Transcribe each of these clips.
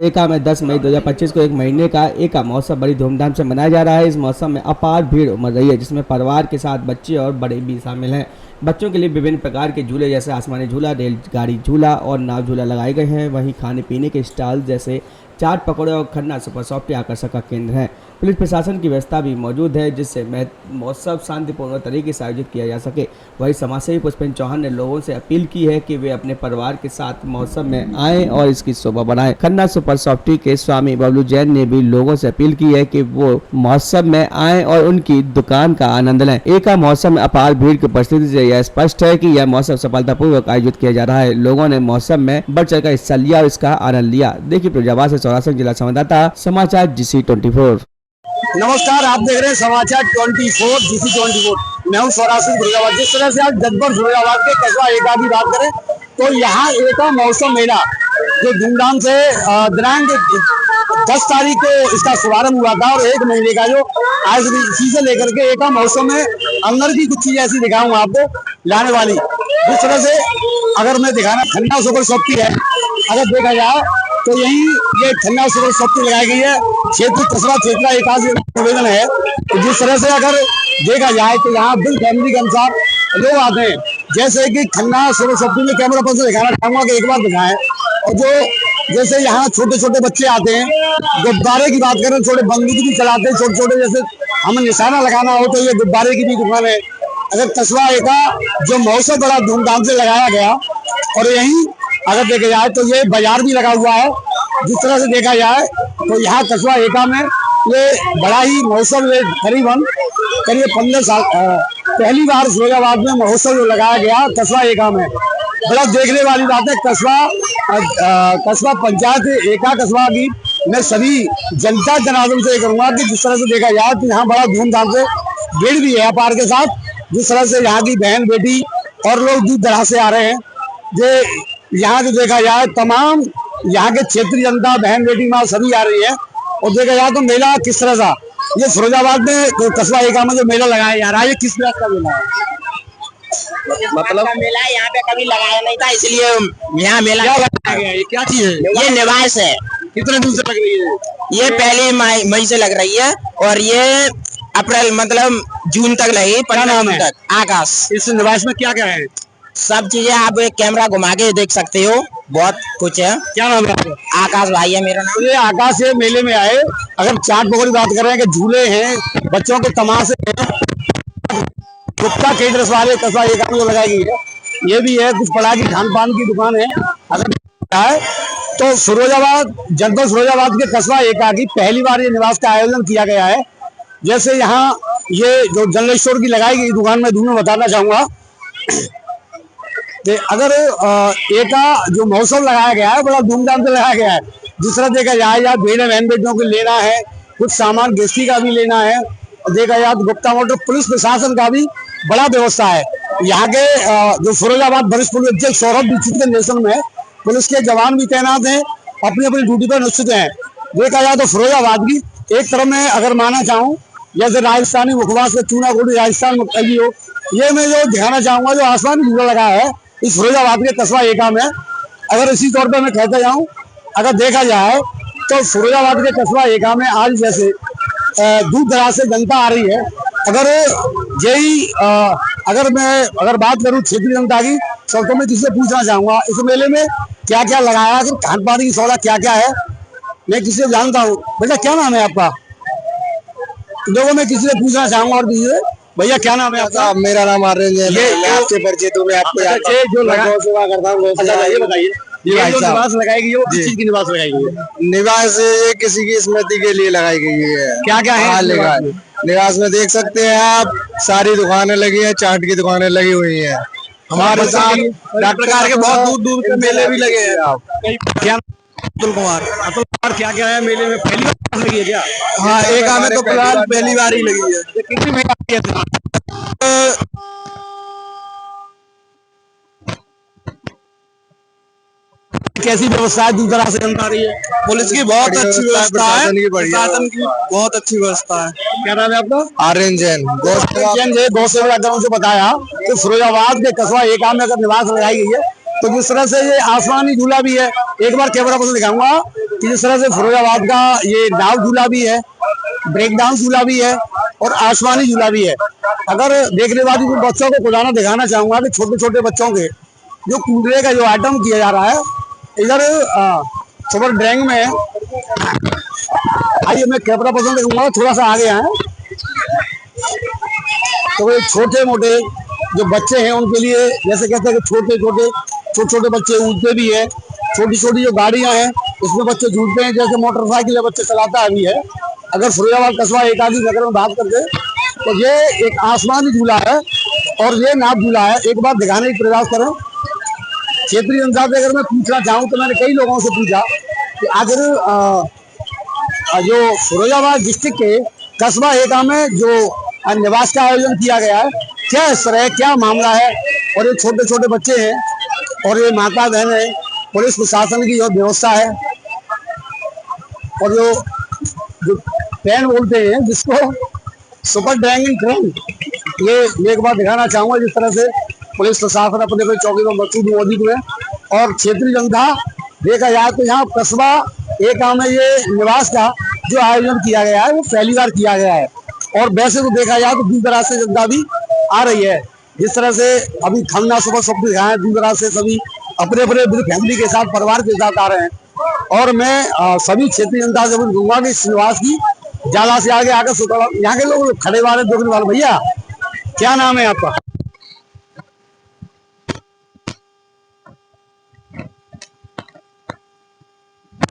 एका में 10 मई 2025 को एक महीने का एका महोत्सव बड़ी धूमधाम से मनाया जा रहा है। इस महोत्सव में अपार भीड़ उमड़ रही है, जिसमें परिवार के साथ बच्चे और बड़े भी शामिल हैं। बच्चों के लिए विभिन्न प्रकार के झूले जैसे आसमानी झूला, रेलगाड़ी झूला और नाव झूला लगाए गए हैं। वहीं खाने पीने के स्टॉल जैसे चाट पकौड़े और खन्ना सुपर सॉफ्ट आकर्षक का केंद्र है। पुलिस प्रशासन की व्यवस्था भी मौजूद है, जिससे महोत्सव शांतिपूर्ण तरीके से आयोजित किया जा सके। वहीं समाजसेवी पुष्पेंद्र चौहान ने लोगों से अपील की है कि वे अपने परिवार के साथ महोत्सव में आएं और इसकी शोभा बढ़ाएं। खन्ना सुपर सॉफ्टी के स्वामी बबलू जैन ने भी लोगों से अपील की है कि वो महोत्सव में आएं और उनकी दुकान का आनंद लें। एका महोत्सव में अपार भीड़ की उपस्थिति से यह स्पष्ट है कि यह महोत्सव सफलतापूर्वक आयोजित किया जा रहा है। लोगों ने महोत्सव में बढ़ चढ़ कर हिस्सा लिया और इसका आनंद लिया। देखिए फिरोजाबाद से सौराष्ट्र जिला संवाददाता समाचार GC 24। नमस्कार, आप देख रहे हैं समाचार 24 GC 24। मैं हूं सौराष्ट्र फिरोजाबाद। जिस तरह से आज जगबर फिरोजाबाद के कस्बा एका की बात करें तो यहाँ एका महोत्सव मेला जो धूमधाम से दिनांक 10 तारीख को इसका शुभारंभ हुआ था और एक महीने का जो आज इसी से लेकर के एका महोत्सव में अंदर की कुछ चीजें ऐसी दिखाऊंगा आपको लाने वाली। जिस तरह से अगर मैं दिखाना खन्ना सुपर सॉफ्टी है, अगर देखा जाए तो यही ये खन्ना सुपर सॉफ्टी लगाई गई है। क्षेत्र कस्बा क्षेत्र एकाज निवेदन है। तो जिस तरह से अगर देखा जाए तो यहाँ बिल फैमिली के अनुसार लोग आते हैं। जैसे कि खन्ना सुपर सॉफ्टी में कैमरा पर से दिखाना चाहूंगा कि एक बार दिखाएं। और जो जैसे यहाँ छोटे छोटे बच्चे आते हैं, गुब्बारे की बात करें, छोटे बंदूक भी चलाते हैं छोटे छोटे, जैसे हमें निशाना लगाना हो तो ये गुब्बारे की भी दुकान है। अगर कस्बा एका जो महोत्सव बड़ा धूमधाम से लगाया गया और यही अगर देखा जाए तो ये बाजार भी लगा हुआ है। जिस तरह से देखा जाए तो यहाँ कस्बा एका में ये बड़ा ही महोत्सव करीब 15 साल पहली बार फिरोजाबाद में महोत्सव जो लगाया गया कस्बा एका में, बड़ा देखने वाली बात है। कस्बा पंचायत एका कस्बा की मैं सभी जनता जनार्दन से करूंगा कि जिस तरह से देखा जाए तो यहाँ बड़ा धूमधाम से भीड़ भी है अपार के साथ। जिस तरह से यहाँ की बहन बेटी और लोग दूर दराज से आ रहे हैं। जो यहाँ जो देखा जाए तमाम यहाँ के क्षेत्रीय जनता बहन बेटी माँ सभी आ रही है। और देखा जाए तो मेला किस तरह का ये फिरोजाबाद में कस्बा एका में जो मेला लगाया जा रहा है, ये किस तरह का मेला है? मतलब मेला यहाँ पे कभी लगाया नहीं था, इसलिए यहाँ मेला लगाया गया। ये क्या चीज है? ये निवास है। कितने दिन से लग रही है? ये पहले मई से लग रही है और ये अप्रैल मतलब जून तक लगी। क्या नाम है? तक आकाश। इस निवास में क्या क्या है? सब चीजें आप एक कैमरा घुमा के देख सकते हो, बहुत कुछ है। क्या नाम है आपका? आकाश भाई है मेरा नाम। ये आकाश से मेले में आए। अगर चाट पकौड़ी बात करें कि झूले हैं, बच्चों के तमाशे हैं, गुप्ता केंद्र वाले कस्बा एका में लगाई गई है, ये भी है। कुछ पड़ा की खान पान की दुकान है। अगर है तो फिरोजाबाद जनपद फिरोजाबाद के कस्बा एका की पहली बार ये निवास का आयोजन किया गया है। जैसे यहाँ ये जो जनरल स्टोर की लगाई गई दुकान में दूर बताना चाहूंगा। अगर एका जो महोत्सव लगाया गया है बड़ा धूमधाम से लगाया गया है। जिस तरह देखा जाए या भेड़ बहन बेटियों को लेना है, कुछ सामान गृहस्थी का भी लेना है। और देखा जाए तो गुप्ता मोटर पुलिस प्रशासन का भी बड़ा व्यवस्था है। यहाँ के जो फिरोजाबाद वरिष्ठ पुलिस अधीक्षक सौरभ दीक्षित के नेतृत्व में पुलिस के जवान भी तैनात हैं, अपनी अपनी ड्यूटी पर निश्चित हैं। देखा जाए तो फिरोजाबाद की एक तरफ में अगर माना चाहूँ जैसे राजस्थानी मुखवास में चूनागोड़ी राजस्थान मुख्तली हो, ये मैं जो दिखाना चाहूंगा जो आसमानी झूला लगा है इस फिरोजाबाद के कस्बा एका में। अगर इसी तौर पर मैं कहता जाऊं, अगर देखा जाए तो फिरोजाबाद के कस्बा एका में आज जैसे दूर दराज से जनता आ रही है। अगर यही अगर बात करूं क्षेत्रीय जनता की तो मैं किससे पूछना चाहूंगा इस मेले में क्या क्या लगाया है, खान पान की सौदा क्या क्या है, मैं किसी से जानता हूँ। बेटा क्या नाम है आपका? लोगों में किसी से पूछना चाहूंगा। और भैया क्या नाम है आपका? मेरा नाम आर्यन है। मैं आपके परिचय तो मैं आपको जो सेवा करता हूँ। ये बताइए ये जो निवास लगाई गई है वो किस चीज की निवास लगाई गई है? निवास ये किसी की स्मृति के लिए लगाई गई है। क्या क्या है निवास में देख सकते हैं आप, सारी दुकानें लगी है, चाट की दुकानें लगी हुई है। हमारे साथ प्रकार के बहुत दूर दूर के मेले भी लगे हैं। आप क्या? अतुल कुमार क्या क्या है मेले में? पहली बार लगी है क्या? हाँ, एका में तो फिलहाल पहली बार ही लगी है। कितनी महंगी है? कैसी व्यवस्था है? दूर दराज से जनता आ रही है। पुलिस की बहुत अच्छी व्यवस्था है, प्रशासन की बहुत अच्छी व्यवस्था है। क्या नाम है आपका? आर्यन जैन। गौ सेवा से बताया कि फिरोजाबाद के कस्बा एका में अगर निवास लगाई गई है तो जिस तरह से ये आसमानी झूला भी है, एक बार कैमरा पर्सन दिखाऊंगा कि जिस तरह से फिरोजाबाद का ये नाव झूला भी है, ब्रेक डाउन झूला भी है और आसमानी झूला भी है। अगर देखने वाली बच्चों को खुलाना दिखाना चाहूंगा कि छोटे छोटे बच्चों के जो कूदने का जो आइटम किया जा रहा है इधर सुपर ड्राइंग में। आइए मैं कैमरा पर्सन दिखाऊंगा, थोड़ा सा आगे आए। तो ये छोटे मोटे जो बच्चे हैं उनके लिए, जैसे कहते हैं कि छोटे छोटे बच्चे उड़ते भी है, छोटी छोटी जो गाड़ियां हैं उसमें बच्चे झूलते हैं, जैसे मोटरसाइकिल बच्चे चलाता भी है। अगर फिरोजाबाद कस्बा एक आदि नगर में बात करते तो ये एक आसमानी झूला है और ये नाव झूला है। एक बार दिखाने की प्रयास करें। क्षेत्रीय जनता से अगर मैं पूछना चाहूँ तो मैंने कई लोगों से पूछा कि आखिर जो फिरोजाबाद डिस्ट्रिक्ट के कस्बा एका में जो निवास का आयोजन किया गया है, क्या इस तरह क्या मामला है। और ये छोटे छोटे बच्चे हैं और ये माता बहन है, पुलिस प्रशासन की जो व्यवस्था है और जो ट्रेन बोलते हैं जिसको सुपर ड्रैगन ट्रेन, ये एक बार दिखाना चाहूंगा जिस तरह से पुलिस प्रशासन अपने अपने चौकी में मौजूद हुए और क्षेत्रीय जनता देखा जाए तो यहाँ कस्बा एका में ये निवास का जो आयोजन किया गया है वो पहली बार किया गया है। और वैसे तो देखा जाए तो दूर दराज से जनता भी आ रही है। जिस तरह से अभी खन्ना सुबह सब दिखाया, दूर दराज से सभी अपने अपने फैमिली के साथ परिवार के साथ आ रहे हैं। और मैं सभी क्षेत्रीय जनता से दूंगा कि इस निवास की ज्यादा से आगे आकर यहाँ के लोग खड़े वाले देखने वाले। भैया क्या नाम है आपका?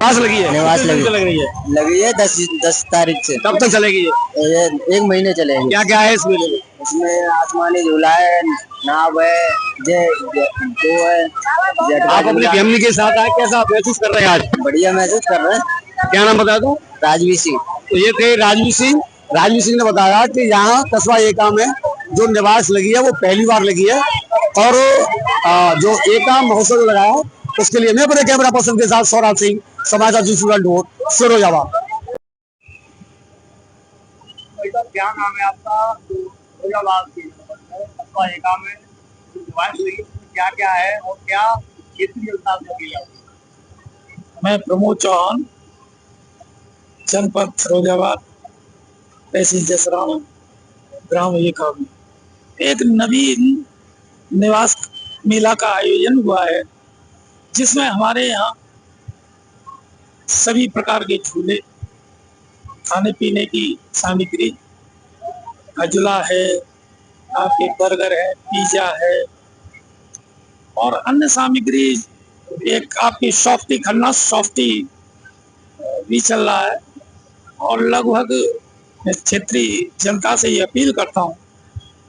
निवास लगी है? निवास लगी है 10 तारीख से। कब तक चलेगी ये 1 महीने चलेगी। क्या क्या है इसमें? इसमें आसमानी झूला है, नाव है, वो है। आप अपनी फैमिली के साथ आए, कैसा महसूस कर रहे हैं आज? बढ़िया महसूस कर रहे हैं। क्या नाम बता दो? राजवीर सिंह। तो ये थे राजवीर सिंह ने बताया कि यहाँ कस्बा एका में जो निवास लगी है वो पहली बार लगी है। और जो एका महोत्सव लगाया है उसके लिए मैं अपने कैमरा पर्सन के साथ सौराज सिंह, समाचार फिरोजाबाद। क्या नाम है आपका? फिरोजाबाद कस्बा एका में निवास लगी, क्या क्या है और क्या क्षेत्रीय जनता से अपील है? मैं प्रमोद चौहान, जनपद फिरोजाबाद, तहसील जसराना, ग्राम एका में एक नवीन निवास मेला का आयोजन हुआ है जिसमें हमारे यहाँ सभी प्रकार के झूले, खाने पीने की सामग्री, झूला है, आपके बर्गर है, पिज्जा है और अन्य सामग्री, एक आपकी सॉफ्टी खन्ना सॉफ्टी भी चल रहा है। और लगभग क्षेत्रीय जनता से ये अपील करता हूँ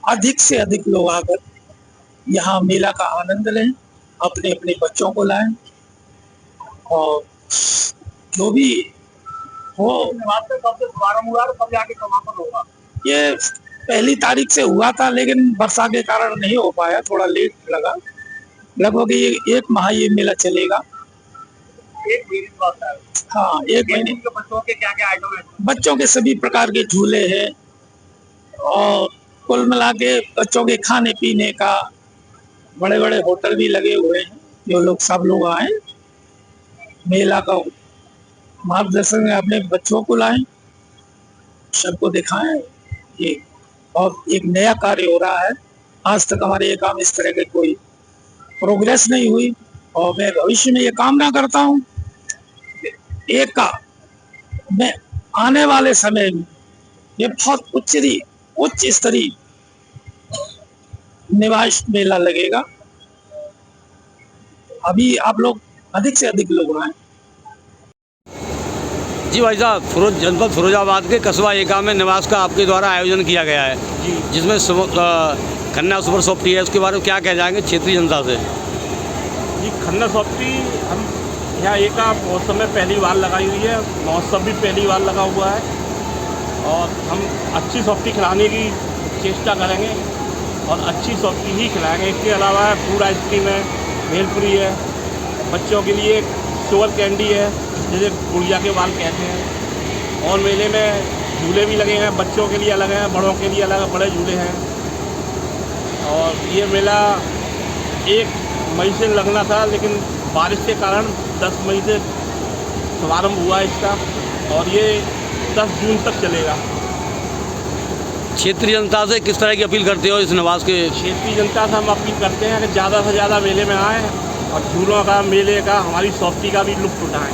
अधिक से अधिक लोग आकर यहाँ मेला का आनंद लें, अपने अपने बच्चों को लाएं और जो भी हो। ये 1 तारीख से हुआ था लेकिन वर्षा के कारण नहीं हो पाया, थोड़ा लेट लगा। लगभग ये 1 माह ये मेला चलेगा। 1 महीने? हाँ, 1 महीने। बच्चों के क्या क्या आइटम है? बच्चों के सभी प्रकार के झूले हैं और कुल मिला के बच्चों के खाने पीने का बड़े बड़े होटल भी लगे हुए हैं। जो लोग सब लोग आए मेला का मार्गदर्शन में अपने बच्चों को लाएं, सबको दिखाएं। ये बहुत एक नया कार्य हो रहा है। आज तक हमारे ये काम इस तरह के कोई प्रोग्रेस नहीं हुई और मैं भविष्य में ये कामना करता हूँ एका में आने वाले समय में ये बहुत उच्च स्तरीय निवास मेला लगेगा। अभी आप लोग अधिक से अधिक लोग आए। जी भाई साहब, जनपद फिरोजाबाद के कस्बा एका में निवास का आपके द्वारा आयोजन किया गया है जिसमें खन्ना सुपर सॉफ्टी है, उसके बारे में क्या कह जाएंगे क्षेत्रीय जनता से? जी, खन्ना सॉफ्टी हम यहाँ एका महोत्सव में पहली बार लगाई हुई है, महोत्सव भी पहली बार लगा हुआ है और हम अच्छी सॉफ्टी खिलाने की चेष्टा करेंगे और अच्छी सॉफ्टी ही खिलाएंगे। इसके अलावा फूड आइसक्रीम है, भेलपुरी है, बच्चों के लिए शुगर कैंडी है जिसे गुड़िया के बाल कहते हैं। और मेले में झूले भी लगे हैं, बच्चों के लिए अलग हैं, बड़ों के लिए अलग बड़े झूले हैं। और ये मेला 1 मई से लगना था, लेकिन बारिश के कारण 10 मई से शुभारंभ हुआ इसका और ये 10 जून तक चलेगा। क्षेत्रीय जनता से किस तरह की अपील करते हो इस नवास के? क्षेत्रीय जनता से हम अपील करते हैं कि ज़्यादा से ज़्यादा मेले में आएँ और झूलों का, मेले का, हमारी सॉफ्टी का भी लुत्फ़ उठाएँ।